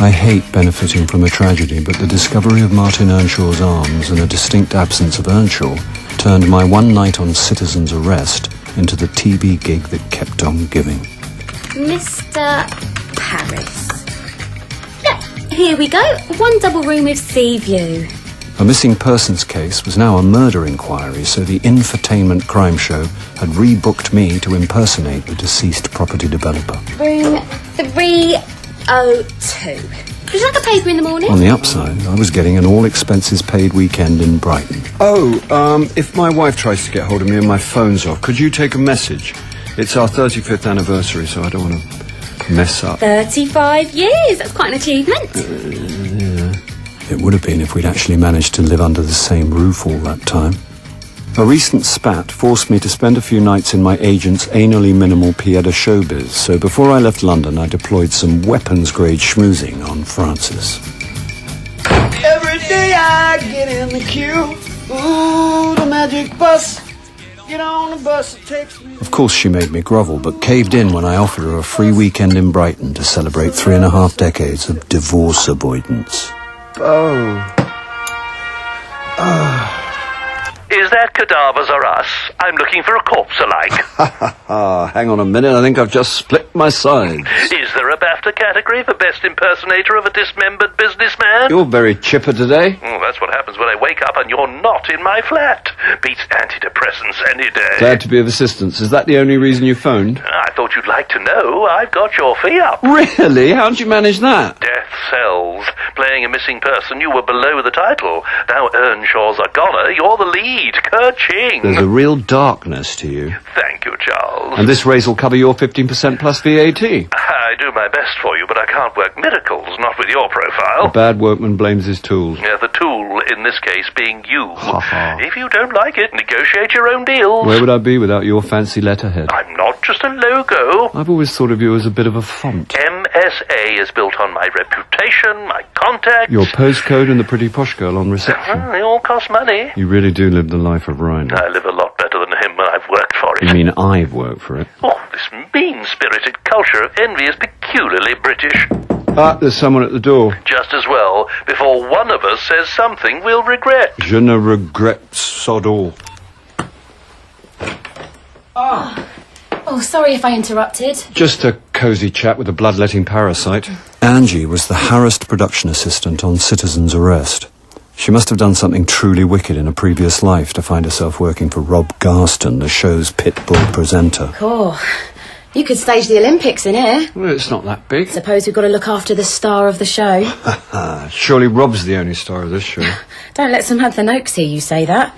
I hate benefiting from a tragedy, but the discovery of Martin Earnshaw's arms and a distinct absence of Earnshaw turned my one night on citizen's arrest into the TB gig that kept on giving. Mr. Paris. Yeah, here we go. One double room with sea view. A missing persons case was now a murder inquiry, so the infotainment crime show had rebooked me to impersonate the deceased property developer. Room 302. Would you like a paper in the morning? On the upside, I was getting an all-expenses-paid weekend in Brighton. If my wife tries to get hold of me and my phone's off, could you take a message? It's our 35th anniversary, so I don't want to mess up. 35 years. That's quite an achievement. Yeah. It would have been if we'd actually managed to live under the same roof all that time. A recent spat forced me to spend a few nights in my agent's anally minimal pier de showbiz, so before I left London I deployed some weapons-grade schmoozing on Frances. Every day I get in the queue, ooh, the magic bus, get on the bus, it takes me... Of course she made me grovel, but caved in when I offered her a free weekend in Brighton to celebrate 3.5 decades of divorce avoidance. Is that cadavers or us? I'm looking for a corpse-alike. Hang on a minute, I think I've just split my sides. Is there a BAFTA category for best impersonator of a dismembered businessman? You're very chipper today. Oh, that's what happens when I wake up and you're not in my flat. Beats antidepressants any day. Glad to be of assistance. Is that the only reason you phoned? I thought you'd like to know. I've got your fee up. Really? How'd you manage that? Death Cells. Playing a missing person, you were below the title. Now Earnshaw's a goner, you're the lead. Kerching. There's a real darkness to you. Thank you, Charles. And this raise will cover your 15% plus VAT. I do my best for you, but I can't work miracles, not with your profile. A bad workman blames his tools. Yeah, the tool, in this case, being you. Ha ha. If you don't like it, negotiate your own deals. Where would I be without your fancy letterhead? I'm not just a logo. I've always thought of you as a bit of a font. MSA is built on my reputation, my contacts. Your postcode and the pretty posh girl on reception. They all cost money. You really do live the life of Ryan. I live a lot better than him when I've worked for it. You mean I've worked for it? Oh, this mean-spirited culture of envy is peculiarly British. There's someone at the door. Just as well, before one of us says something we'll regret. Je ne regrette sod all. Oh, sorry if I interrupted. Just a cosy chat with a bloodletting parasite. Angie was the harassed production assistant on Citizen's Arrest. She must have done something truly wicked in a previous life to find herself working for Rob Garston, the show's pit bull presenter. Cool. You could stage the Olympics in here. Well, it's not that big. Suppose we've got to look after the star of the show. Surely Rob's the only star of this show. Don't let Samantha Noakes hear you say that.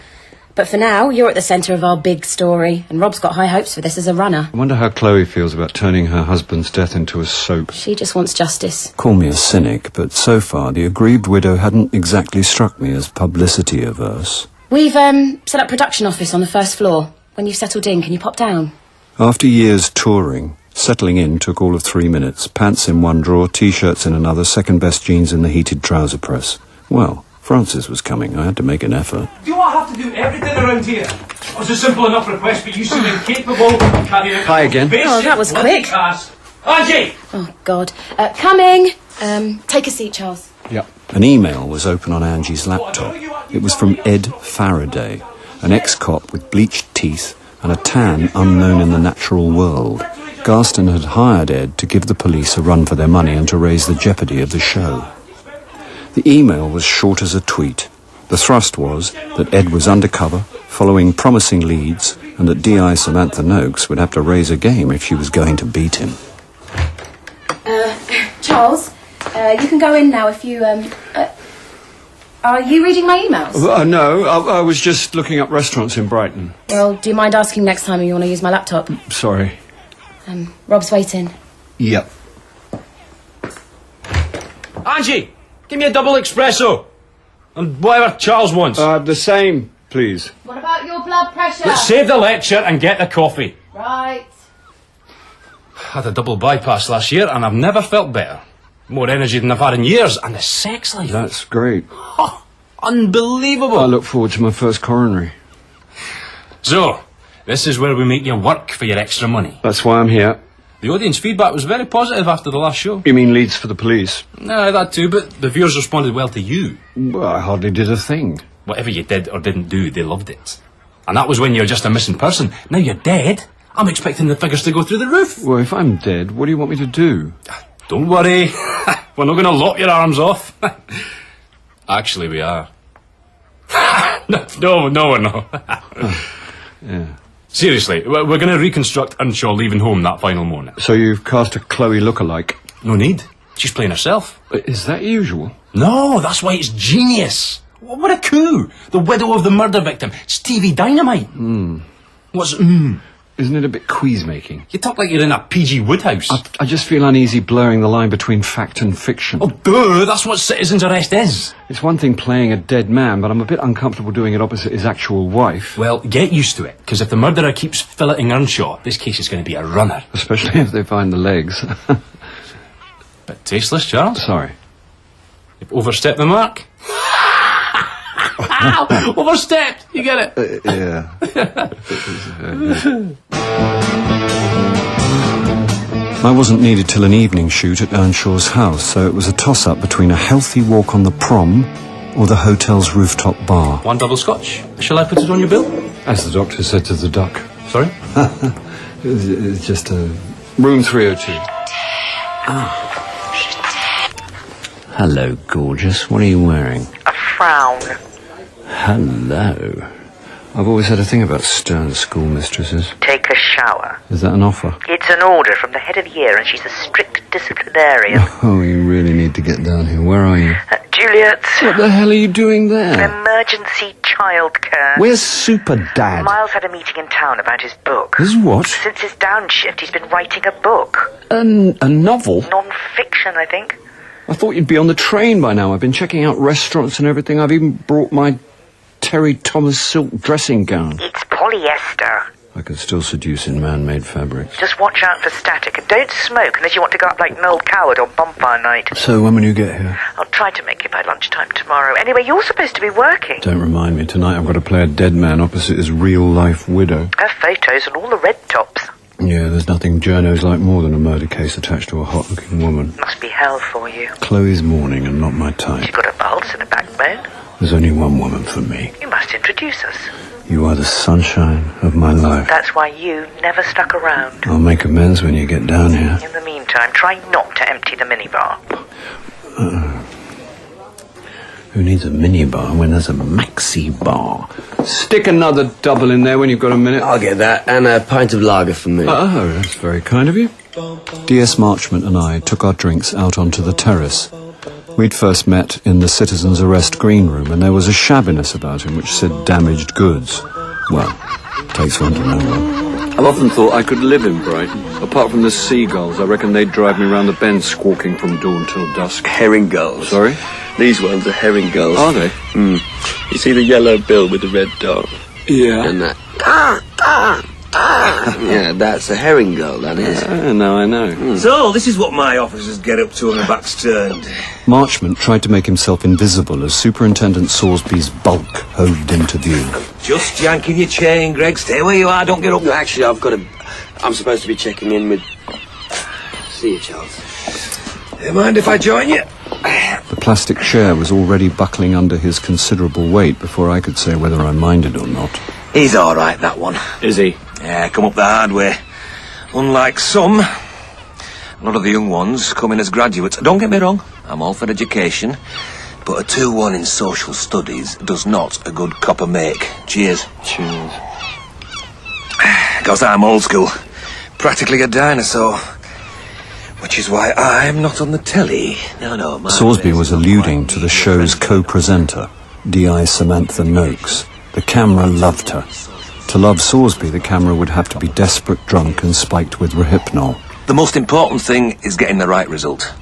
But for now, you're at the centre of our big story, and Rob's got high hopes for this as a runner. I wonder how Chloe feels about turning her husband's death into a soap. She just wants justice. Call me a cynic, but so far the aggrieved widow hadn't exactly struck me as publicity averse. We've set up production office on the first floor. When you've settled in, can you pop down? After years touring, settling in took all of 3 minutes. Pants in one drawer, T-shirts in another, second best jeans in the heated trouser press. Well, Frances was coming. I had to make an effort. Do I have to do everything around here? It was a simple enough request, but you seem incapable of carrying out... Hi again. Oh, that was quick. Angie! Oh, God. Coming! Take a seat, Charles. Yep. An email was open on Angie's laptop. It was from Ed Faraday, an ex-cop with bleached teeth and a tan unknown in the natural world. Garston had hired Ed to give the police a run for their money and to raise the jeopardy of the show. The email was short as a tweet. The thrust was that Ed was undercover, following promising leads, and that DI Samantha Noakes would have to raise a game if she was going to beat him. Charles, you can go in now if you, are you reading my emails? No, I was just looking up restaurants in Brighton. Well, do you mind asking next time you want to use my laptop? Sorry. Rob's waiting. Yep. Angie! Give me a double espresso. And whatever Charles wants. The same, please. What about your blood pressure? Let's save the lecture and get the coffee. Right. Had a double bypass last year and I've never felt better. More energy than I've had in years. And the sex life. That's great. Oh, unbelievable. I look forward to my first coronary. So, this is where we make you work for your extra money. That's why I'm here. The audience feedback was very positive after the last show. You mean leads for the police? No, that too, but the viewers responded well to you. Well, I hardly did a thing. Whatever you did or didn't do, they loved it. And that was when you're just a missing person. Now you're dead. I'm expecting the figures to go through the roof. Well, if I'm dead, what do you want me to do? Don't worry. We're not going to lop your arms off. Actually, we are. No, we're not. Yeah. Seriously, we're going to reconstruct Earnshaw leaving home that final morning. So you've cast a Chloe lookalike? No need. She's playing herself. Is that usual? No, that's why it's genius. What a coup. The widow of the murder victim. It's TV dynamite. What's Isn't it a bit queeze-making? You talk like you're in a PG Woodhouse. I just feel uneasy blurring the line between fact and fiction. Oh, duh, that's what citizen's arrest is. It's one thing playing a dead man, but I'm a bit uncomfortable doing it opposite his actual wife. Well, get used to it, because if the murderer keeps filleting Earnshaw, this case is going to be a runner. Especially if they find the legs. Bit tasteless, Charles. Sorry. You've overstepped the mark. Overstepped! You get it? Yeah. I wasn't needed till an evening shoot at Earnshaw's house, so it was a toss-up between a healthy walk on the prom or the hotel's rooftop bar. One double scotch. Shall I put it on your bill? As the doctor said to the duck. Sorry? It's just a room 302. Hello, gorgeous. What are you wearing? A frown. Hello. I've always had a thing about stern schoolmistresses. Take a shower. Is that an offer? It's an order from the head of year, and she's a strict disciplinarian. Oh, you really need to get down here. Where are you? Juliet's What the hell are you doing there? emergency childcare. Where's Super Dad? Miles had a meeting in town about his book. His what? Since his downshift, he's been writing a book. A novel? Non-fiction, I think. I thought you'd be on the train by now. I've been checking out restaurants and everything. I've even brought my Terry Thomas silk dressing gown. It's polyester. I could still seduce in man-made fabrics. Just watch out for static, and don't smoke unless you want to go up like Noel Coward on bonfire night. So when will you get here? I'll try to make it by lunchtime tomorrow. Anyway, you're supposed to be working. Don't remind me. Tonight I've got to play a dead man opposite his real-life widow. Her photos and all the red tops. Yeah, there's nothing journos like more than a murder case attached to a hot-looking woman. Must be hell for you. Chloe's mourning and not my type. She's got a pulse and a backbone. There's only one woman for me. You must introduce us. You are the sunshine of my life. That's why you never stuck around. I'll make amends when you get down here. In the meantime, try not to empty the minibar. Who needs a minibar when there's a maxi bar? Stick another double in there when you've got a minute. I'll get that, and a pint of lager for me. Oh, that's very kind of you. D.S. Marchmont and I took our drinks out onto the terrace. We'd first met in the citizen's arrest green room, and there was a shabbiness about him which said damaged goods. Well, takes one to know one. I've often thought I could live in Brighton. Apart from the seagulls, I reckon they'd drive me round the bend squawking from dawn till dusk. Herring gulls. Sorry? These ones are herring gulls. Are they? You see the yellow bill with the red dot? Yeah. And that... Yeah, that's a herring gull, that is. Now I know. So, this is what my officers get up to when the back's turned. Marchmont tried to make himself invisible as Superintendent Sorsby's bulk hoved into view. Just yanking your chain, Greg. Stay where you are, don't get up. No, actually, I'm supposed to be checking in with... See you, Charles. Do you mind if I join you? The plastic chair was already buckling under his considerable weight before I could say whether I minded or not. He's all right, that one. Is he? Yeah, come up the hard way. Unlike some, a lot of the young ones come in as graduates. Don't get me wrong, I'm all for education, but a 2-1 in social studies does not a good copper make. Cheers. Cheers. Because I'm old school, practically a dinosaur. Which is why I'm not on the telly. No, my Sorsby was face is alluding not to the show's co-presenter, D.I. Samantha Noakes. The camera loved her. To love Sorsby, the camera would have to be desperate, drunk, and spiked with Rohypnol. The most important thing is getting the right result.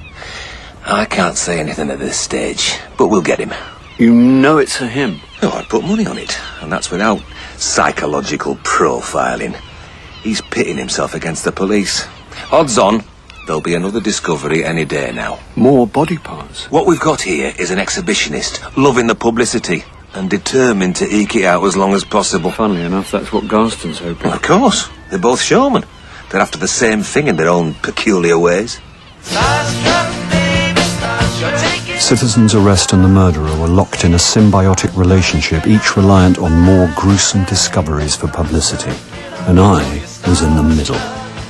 I can't say anything at this stage, but we'll get him. You know it's a him. Oh, I'd put money on it, and that's without psychological profiling. He's pitting himself against the police. Odds on, there'll be another discovery any day now. More body parts. What we've got here is an exhibitionist, loving the publicity, and determined to eke it out as long as possible. Funnily enough, that's what Garston's hoping. Well, of course, they're both showmen. They're after the same thing in their own peculiar ways. Citizen's arrest and the murderer were locked in a symbiotic relationship, each reliant on more gruesome discoveries for publicity. And I was in the middle,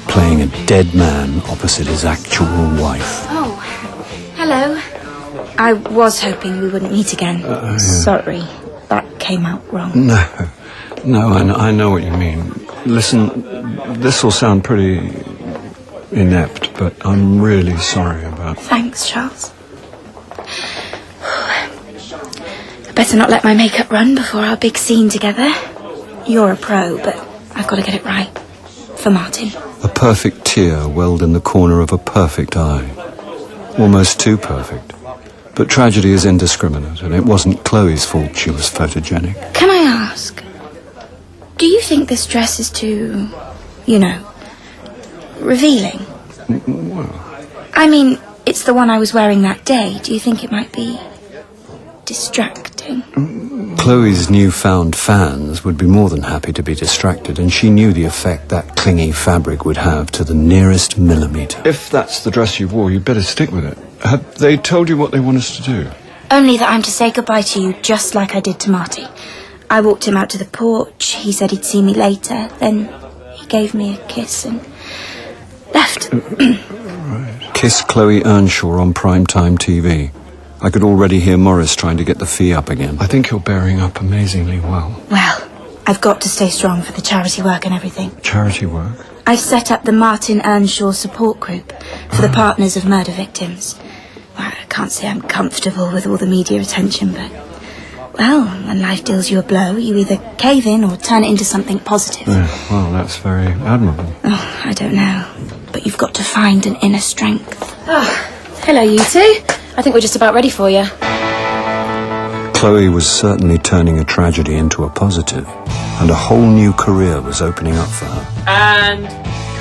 playing a dead man opposite his actual wife. Oh, hello. I was hoping we wouldn't meet again. Yeah. Sorry, that came out wrong. No, I know what you mean. Listen, this will sound pretty inept, but I'm really sorry about... Thanks, Charles. I better not let my makeup run before our big scene together. You're a pro, but I've got to get it right. For Martin. A perfect tear welled in the corner of a perfect eye. Almost too perfect. But tragedy is indiscriminate, and it wasn't Chloe's fault she was photogenic. Can I ask, do you think this dress is too, revealing? Well... I mean, it's the one I was wearing that day. Do you think it might be distracting? Chloe's newfound fans would be more than happy to be distracted, and she knew the effect that clingy fabric would have to the nearest millimetre. If that's the dress you wore, you'd better stick with it. Have they told you what they want us to do? Only that I'm to say goodbye to you, just like I did to Marty. I walked him out to the porch. He said he'd see me later. Then he gave me a kiss and left. Right. Kiss Chloe Earnshaw on primetime TV. I could already hear Morris trying to get the fee up again. I think you're bearing up amazingly well. Well, I've got to stay strong for the charity work and everything. Charity work? I've set up the Martin Earnshaw support group for the partners of murder victims. Well, I can't say I'm comfortable with all the media attention, but... Well, when life deals you a blow, you either cave in or turn it into something positive. Yeah, well, that's very admirable. Oh, I don't know. But you've got to find an inner strength. Oh, hello, you two. I think we're just about ready for you. Chloe was certainly turning a tragedy into a positive, and a whole new career was opening up for her. And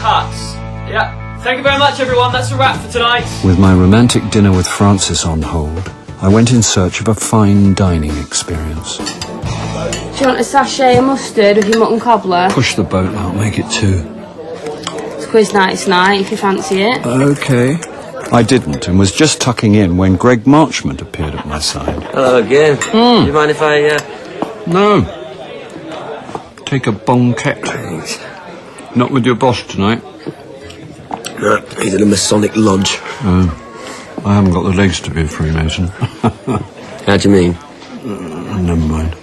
cuts. Yeah. Thank you very much, everyone. That's a wrap for tonight. With my romantic dinner with Francis on hold, I went in search of a fine dining experience. Do you want a sachet of mustard with your mutton cobbler? Push the boat out, make it two. It's quiz night tonight, if you fancy it. Okay. I didn't, and was just tucking in when Greg Marchmont appeared at my side. Hello again. Do you mind if I, No. Take a bonquette. Thanks. Not with your boss tonight. No, he's in a Masonic lodge. I haven't got the legs to be a Freemason. How do you mean? Never mind.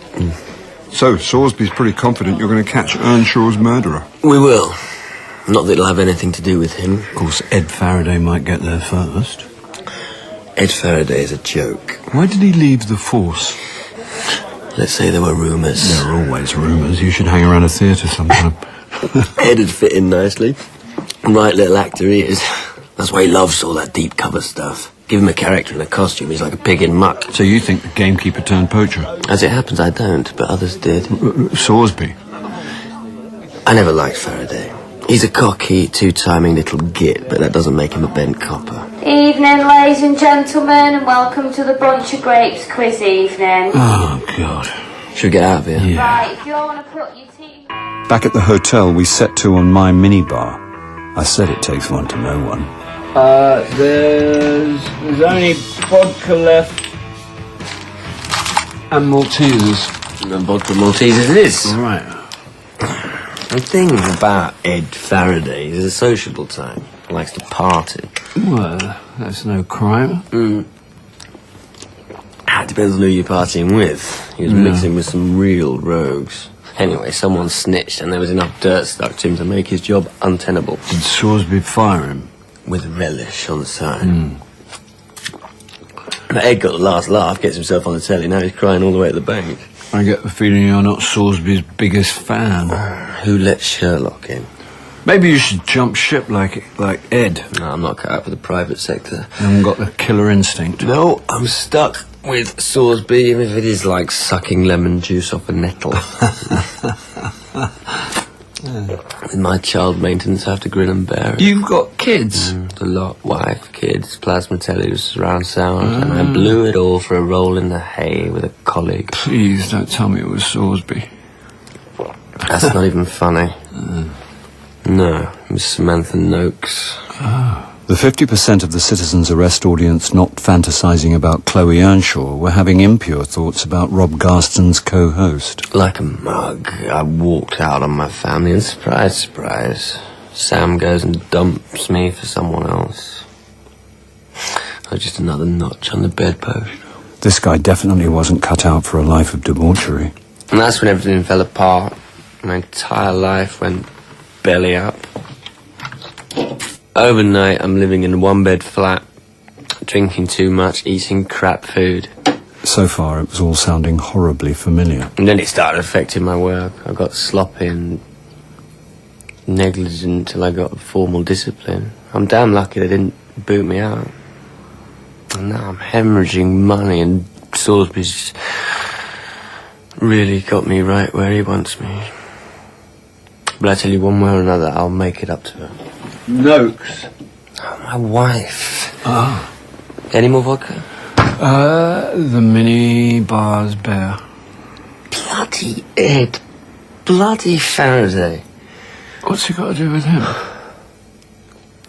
So, Sorsby's pretty confident you're going to catch Earnshaw's murderer. We will. Not that it'll have anything to do with him. Of course, Ed Faraday might get there first. Ed Faraday is a joke. Why did he leave the force? Let's say there were rumours. There are always rumours. You should hang around a theatre sometime. Ed'd fit in nicely. Right little actor he is. That's why he loves all that deep cover stuff. Give him a character and a costume, he's like a pig in muck. So you think the gamekeeper turned poacher? As it happens, I don't, but others did. Sorsby? I never liked Faraday. He's a cocky, two-timing little git, but that doesn't make him a bent copper. Evening, ladies and gentlemen, and welcome to the Brunch of Grapes quiz evening. Oh, God. Should we get out of here? Yeah. Right, if you all want to put your tea... Back at the hotel, we set to on my minibar. I said it takes one to know one. There's only vodka left and Maltesers. And vodka Maltesers it is. All right. The thing about Ed Faraday is a sociable type. He likes to party. Well, that's no crime. It depends on who you're partying with. He was mixing with some real rogues. Anyway, someone snitched and there was enough dirt stuck to him to make his job untenable. Did Sorsby fire him? With relish on the side. But Ed got the last laugh, gets himself on the telly, now he's crying all the way to the bank. I get the feeling you're not Sorsby's biggest fan. Who let Sherlock in? Maybe you should jump ship like Ed. No, I'm not cut out for the private sector. You haven't got the killer instinct. No, I'm stuck with Sorsby, even if it is like sucking lemon juice off a nettle. With my child maintenance, I have to grin and bear it. You've got kids? A lot. Wife, kids, plasma tellies, surround sound, and I blew it all for a roll in the hay with a colleague. Please don't tell me it was Sorsby. That's not even funny. No, Miss Samantha Noakes. The 50% of the citizens' arrest audience not fantasising about Chloe Earnshaw were having impure thoughts about Rob Garston's co-host. Like a mug, I walked out on my family and surprise, surprise, Sam goes and dumps me for someone else. I was just another notch on the bedpost. This guy definitely wasn't cut out for a life of debauchery. And that's when everything fell apart. My entire life went belly up. Overnight, I'm living in a one-bed flat, drinking too much, eating crap food. So far, it was all sounding horribly familiar. And then it started affecting my work. I got sloppy and negligent till I got formal discipline. I'm damn lucky they didn't boot me out. And now I'm hemorrhaging money, and Salisbury's really got me right where he wants me. But I tell you, one way or another, I'll make it up to her. Noakes. Oh, my wife. Ah. Any more vodka? The mini bar's bare. Bloody Ed. Bloody Faraday. What's he got to do with him?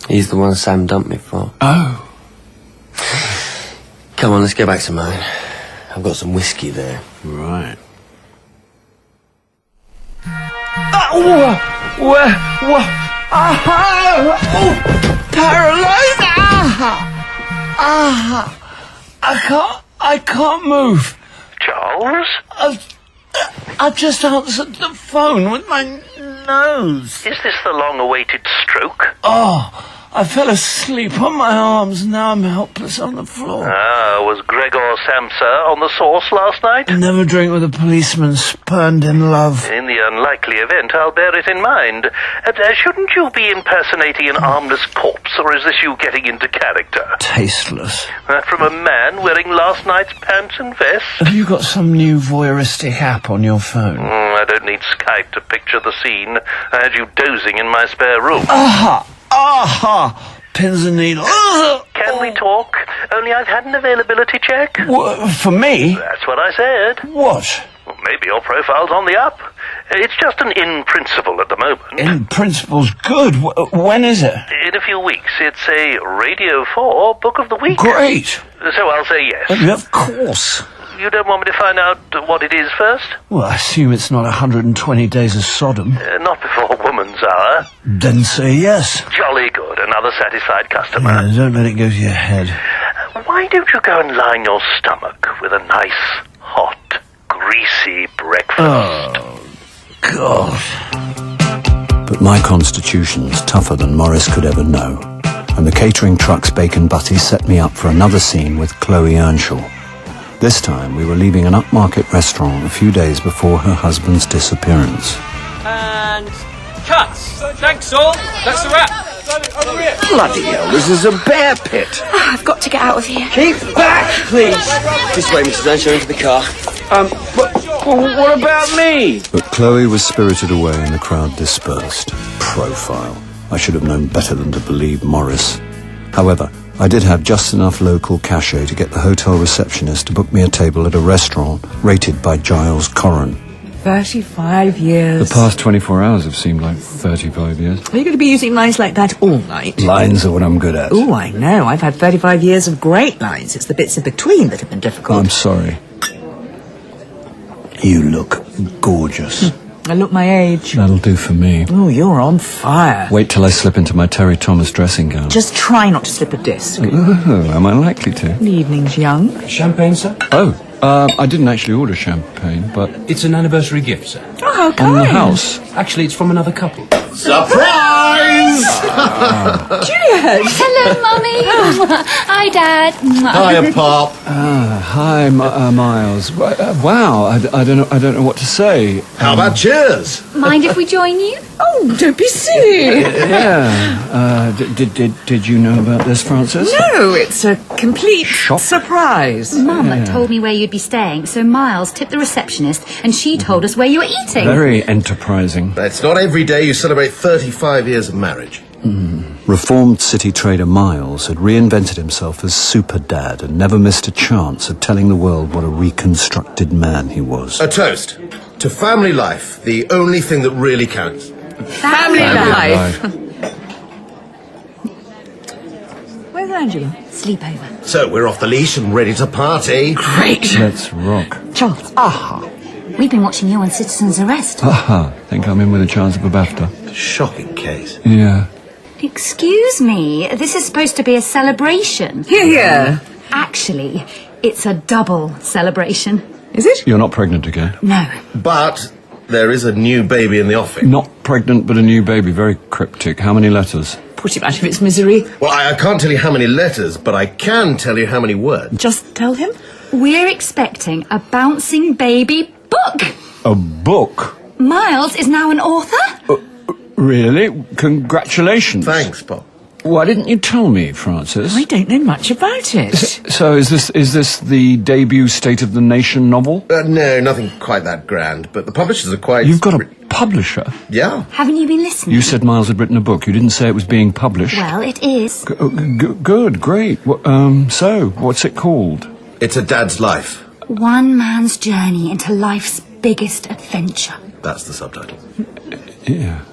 He's the one Sam dumped me for. Oh. Come on, let's go back to mine. I've got some whiskey there. Right. Paralyzed! I can't move. Charles? I just answered the phone with my nose. Is this the long-awaited stroke? Oh, I fell asleep on my arms, and now I'm helpless on the floor. Was Gregor Samsa on the sauce last night? Never drink with a policeman spurned in love. In the unlikely event, I'll bear it in mind. Shouldn't you be impersonating an armless corpse, or is this you getting into character? Tasteless. From a man wearing last night's pants and vest? Have you got some new voyeuristic app on your phone? I don't need Skype to picture the scene. I had you dozing in my spare room. Aha! Pins and needles. Can we talk? Only I've had an availability check. For me? That's what I said. What? Well, maybe your profile's on the up. It's just an in principle at the moment. In principle's good. When is it? In a few weeks. It's a Radio 4 Book of the Week. Great. So I'll say yes. Of course. You don't want me to find out what it is first? Well, I assume it's not 120 days of Sodom. Not before woman's hour. Then say yes. Jolly good. Another satisfied customer. Yeah, don't let it go to your head. Why don't you go and line your stomach with a nice, hot, greasy breakfast? Oh, God. But my constitution's tougher than Morris could ever know, and the catering truck's bacon butty set me up for another scene with Chloe Earnshaw. This time, we were leaving an upmarket restaurant a few days before her husband's disappearance. And cuts. Thanks all. That's a wrap. Bloody hell, this is a bear pit. I've got to get out of here. Keep back, please. This way, Mrs. Earnshaw, into the car. But what about me? But Chloe was spirited away and the crowd dispersed. Profile. I should have known better than to believe Morris. However, I did have just enough local cachet to get the hotel receptionist to book me a table at a restaurant rated by Giles Corran. 35 years. The past 24 hours have seemed like 35 years. Are you going to be using lines like that all night? Lines are what I'm good at. Oh, I know. I've had 35 years of great lines. It's the bits in between that have been difficult. I'm sorry. You look gorgeous. I look my age. That'll do for me. Oh, you're on fire. Wait till I slip into my Terry Thomas dressing gown. Just try not to slip a disc. Oh, am I likely to? Good evenings, young. Champagne, sir? Oh, I didn't actually order champagne, but... It's an anniversary gift, sir. Oh, how kind. On the house. Actually, it's from another couple. Surprise! Juliet! Hello, Mummy. Hi, Dad. Hiya, Pop. Hi, Miles. Wow, I don't know what to say. How about cheers? Mind if we join you? Oh, don't be silly. Yeah. Did you know about this, Francis? No, it's a complete Shock. surprise. Mum told me where you'd be staying, so Miles tipped the receptionist, and she told us where you were eating. Very enterprising. It's not every day you celebrate 35 years of marriage. Reformed city trader Miles had reinvented himself as super dad and never missed a chance of telling the world what a reconstructed man he was. A toast to family life, the only thing that really counts. Family life. Where's Angela? Sleepover. So we're off the leash and ready to party. Great. Let's rock. Charles. Aha. We've been watching you on Citizen's Arrest. Aha. Think I'm in with a chance of a BAFTA. Shocking case. Yeah. Excuse me, this is supposed to be a celebration. Here, here. Actually, it's a double celebration. Is it? You're not pregnant again? No. But there is a new baby in the offing. Not pregnant, but a new baby. Very cryptic. How many letters? Put it out of its misery. Well, I can't tell you how many letters, but I can tell you how many words. Just tell him. We're expecting a bouncing baby book. A book? Miles is now an author? Really? Congratulations. Thanks, Bob. Why didn't you tell me, Francis? I don't know much about it. So is this the debut State of the Nation novel? No, nothing quite that grand, but the publishers are quite... You've got a publisher? Yeah. Haven't you been listening? You said Miles had written a book. You didn't say it was being published. Well, it is. Good, great. So, what's it called? It's a dad's life. One man's journey into life's biggest adventure. That's the subtitle. Yeah.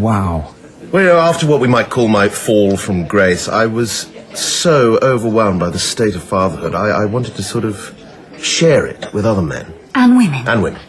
Wow. Well, after what we might call my fall from grace, I was so overwhelmed by the state of fatherhood. I wanted to sort of share it with other men. And women. And women.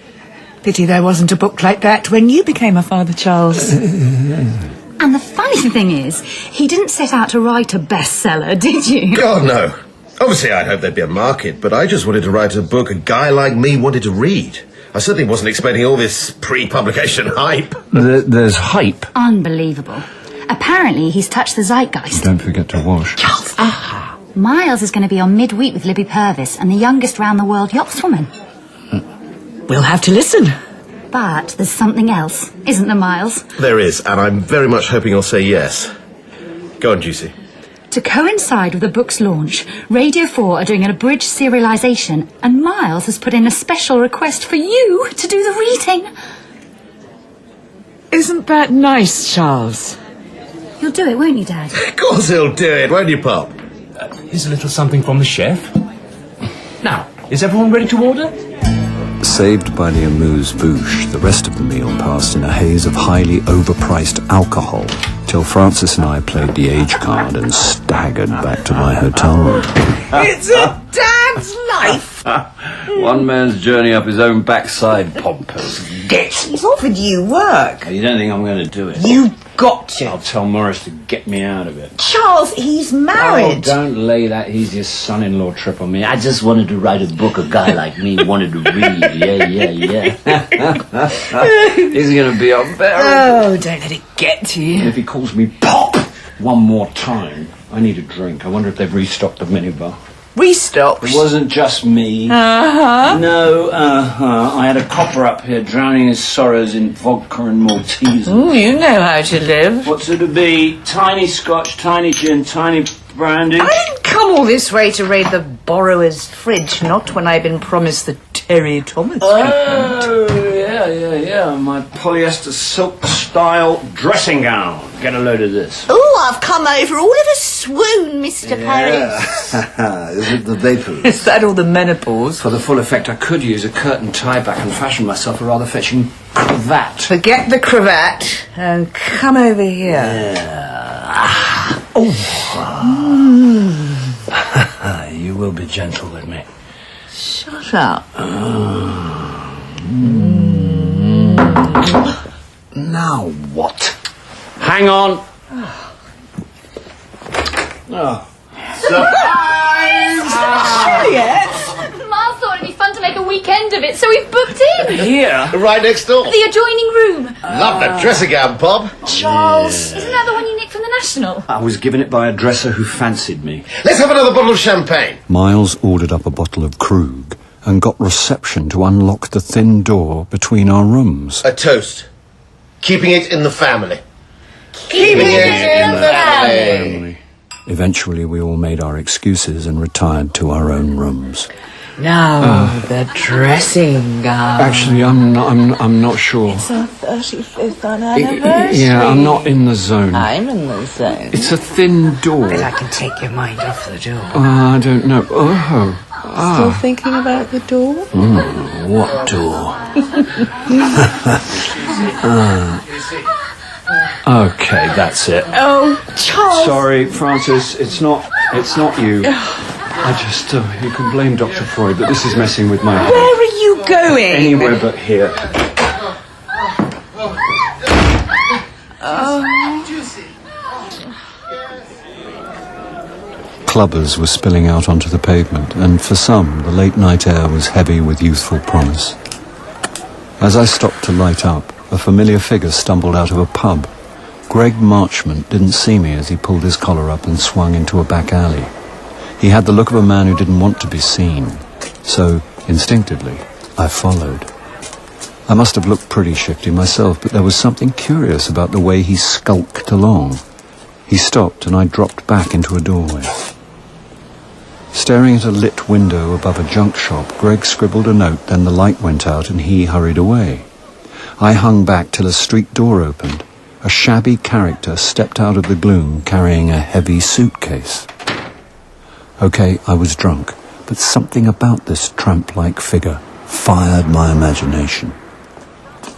Pity there wasn't a book like that when you became a father, Charles. And the funny thing is, he didn't set out to write a bestseller, did you? God, no. Obviously, I'd hoped there'd be a market, but I just wanted to write a book a guy like me wanted to read. I certainly wasn't expecting all this pre-publication hype. There's hype. Unbelievable. Apparently, he's touched the zeitgeist. Don't forget to wash. Charles! Aha! Miles is going to be on midweek with Libby Purvis and the youngest round-the-world yachtswoman. We'll have to listen. But there's something else, isn't there, Miles? There is, and I'm very much hoping you'll say yes. Go on, Juicy. To coincide with the book's launch, Radio 4 are doing an abridged serialisation, and Miles has put in a special request for you to do the reading. Isn't that nice, Charles? You'll do it, won't you, Dad? Of course he'll do it, won't you, Pop? Here's a little something from the chef. Now, is everyone ready to order? Saved by the amuse-bouche, the rest of the meal passed in a haze of highly overpriced alcohol, till Francis and I played the age card and staggered back to my hotel room. It's a dad's life! One man's journey up his own backside, pompous. He's offered you work. You don't think I'm going to do it? You've got to. I'll tell Morris to get me out of it. Charles, he's Oh, married. don't lay that easier son-in-law trip on me. I just wanted to write a book a guy like me wanted to read. Yeah. He's going to be unbearable. Oh, don't let it get to you. If he calls me Pop one more time, I need a drink. I wonder if they've restocked the minibar. Restocked? It wasn't just me. Uh-huh. No, I had a copper up here drowning his sorrows in vodka and Maltesers. Ooh, you know how to live. What's it to be? Tiny scotch, tiny gin, tiny brandy? I didn't come all this way to raid the borrower's fridge, not when I've been promised the Terry Thomas treatment. Oh, yeah. My polyester silk style dressing gown. Get a load of this. Oh, I've come over all of a swoon, Mr. Paris. Is it the vapors? Is that all the menopause? For the full effect, I could use a curtain tie back and fashion myself a rather fetching cravat. Forget the cravat and come over here. Yeah. You will be gentle with me. Shut up. Now what? Hang on. Surprise! Juliet! Miles thought it'd be fun to make a weekend of it, so we've booked in. Here? Right next door. The adjoining room. Love that dressing gown, Bob. Charles, isn't that the one you nicked from the National? I was given it by a dresser who fancied me. Let's have another bottle of champagne. Miles ordered up a bottle of Krug and got reception to unlock the thin door between our rooms. A toast. Keeping it in the family. Keeping it in the family. Eventually, we all made our excuses and retired to our own rooms. Now, the dressing gown. Actually, I'm not sure. It's our 35th anniversary. Yeah, I'm not in the zone. I'm in the zone. It's a thin door. But I can take your mind off the door. I don't know. Still thinking about the door? What door? Okay, that's it. Oh, Charles! Sorry, Francis, it's not you. I just, you can blame Dr. Freud, but this is messing with my head. Where are you going? Anywhere but here. Clubbers were spilling out onto the pavement, and for some, the late night air was heavy with youthful promise. As I stopped to light up, a familiar figure stumbled out of a pub. Greg Marchmont didn't see me as he pulled his collar up and swung into a back alley. He had the look of a man who didn't want to be seen, so, instinctively, I followed. I must have looked pretty shifty myself, but there was something curious about the way he skulked along. He stopped and I dropped back into a doorway. Staring at a lit window above a junk shop, Greg scribbled a note, then the light went out and he hurried away. I hung back till a street door opened. A shabby character stepped out of the gloom carrying a heavy suitcase. Okay, I was drunk, but something about this tramp-like figure fired my imagination.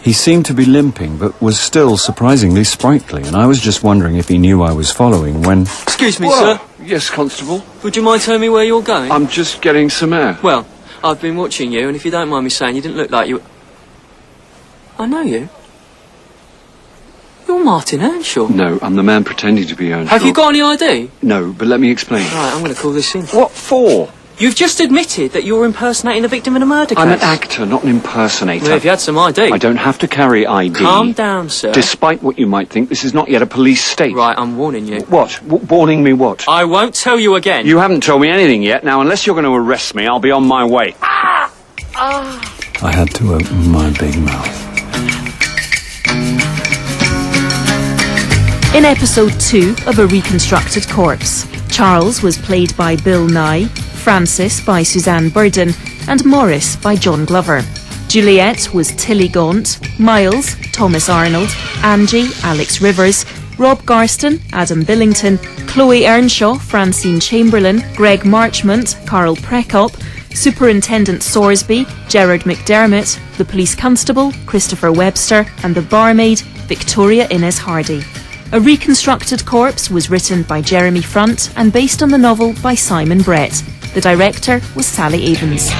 He seemed to be limping, but was still surprisingly sprightly, and I was just wondering if he knew I was following when... Excuse me, sir. Yes, Constable? Would you mind telling me where you're going? I'm just getting some air. Well, I've been watching you, and if you don't mind me saying, you didn't look like you... I know you. You're Martin Earnshaw. No, I'm the man pretending to be Earnshaw. Have you got any ID? No, but let me explain. Right, I'm going to call this in. What for? You've just admitted that you're impersonating the victim in a murder case. I'm an actor, not an impersonator. Well, if you had some ID... I don't have to carry ID. Calm down, sir. Despite what you might think, this is not yet a police state. Right, I'm warning you. What? Warning me what? I won't tell you again. You haven't told me anything yet. Now, unless you're going to arrest me, I'll be on my way. I had to open my big mouth. In episode 2 of A Reconstructed Corpse, Charles was played by Bill Nighy, Francis by Suzanne Burden, and Morris by Jon Glover. Juliet was Tilly Gaunt, Miles, Thomas Arnold, Angie, Alex Rivers, Rob Garston, Adam Billington, Chloe Earnshaw, Francine Chamberlain, Greg Marchmont, Carl Prekop, Superintendent Sorsby, Gerard McDermott, the police constable, Christopher Webster, and the barmaid, Victoria Innes Hardy. A Reconstructed Corpse was written by Jeremy Front and based on the novel by Simon Brett. The director was Sally Evans.